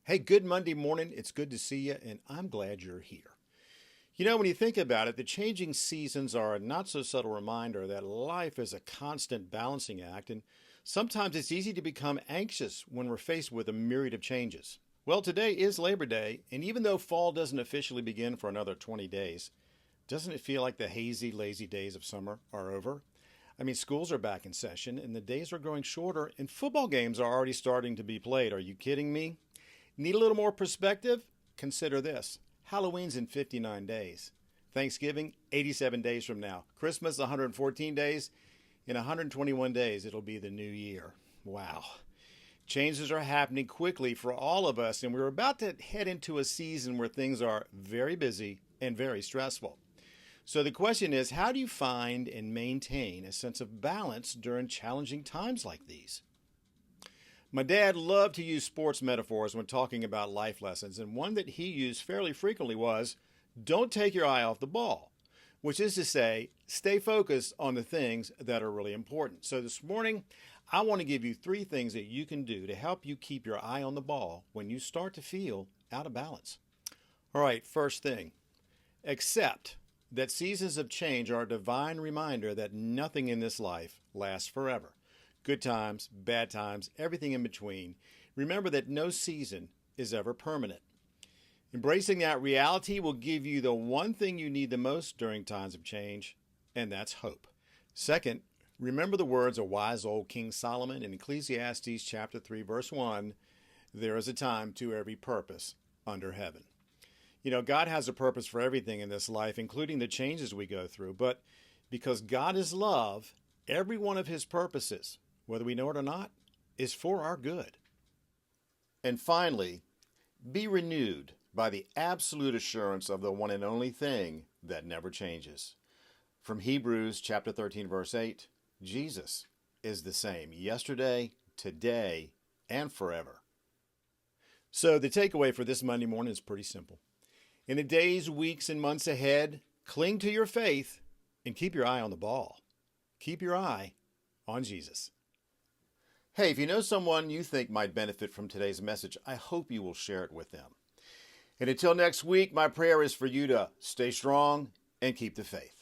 Hey, good Monday morning. It's good to see you, and I'm glad you're here. You know, when you think about it, the changing seasons are a not so subtle reminder that life is a constant balancing act, and sometimes it's easy to become anxious when we're faced with a myriad of changes. Well, today is Labor Day, and even though fall doesn't officially begin for another 20 days, doesn't it feel like the hazy, lazy days of summer are over? I mean, schools are back in session, and the days are growing shorter, and football games are already starting to be played. Are you kidding me? Need a little more perspective? Consider this. Halloween's in 59 days. Thanksgiving, 87 days from now. Christmas, 114 days. In 121 days, it'll be the new year. Wow. Changes are happening quickly for all of us, and we're about to head into a season where things are very busy and very stressful. So the question is, how do you find and maintain a sense of balance during challenging times like these? My dad loved to use sports metaphors when talking about life lessons, and one that he used fairly frequently was, don't take your eye off the ball, which is to say, stay focused on the things that are really important. So this morning, I want to give you 3 things that you can do to help you keep your eye on the ball when you start to feel out of balance. All right, first thing, accept that seasons of change are a divine reminder that nothing in this life lasts forever. Good times, bad times, everything in between. Remember that no season is ever permanent. Embracing that reality will give you the one thing you need the most during times of change, and that's hope. Second, remember the words of wise old King Solomon in Ecclesiastes chapter 3, verse 1, there is a time to every purpose under heaven. You know, God has a purpose for everything in this life, including the changes we go through, but because God is love, every one of his purposes, whether we know it or not, is for our good. And finally, be renewed by the absolute assurance of the one and only thing that never changes. From Hebrews chapter 13, verse 8, Jesus is the same yesterday, today, and forever. So the takeaway for this Monday morning is pretty simple. In the days, weeks, and months ahead, cling to your faith and keep your eye on the ball. Keep your eye on Jesus. Hey, if you know someone you think might benefit from today's message, I hope you will share it with them. And until next week, my prayer is for you to stay strong and keep the faith.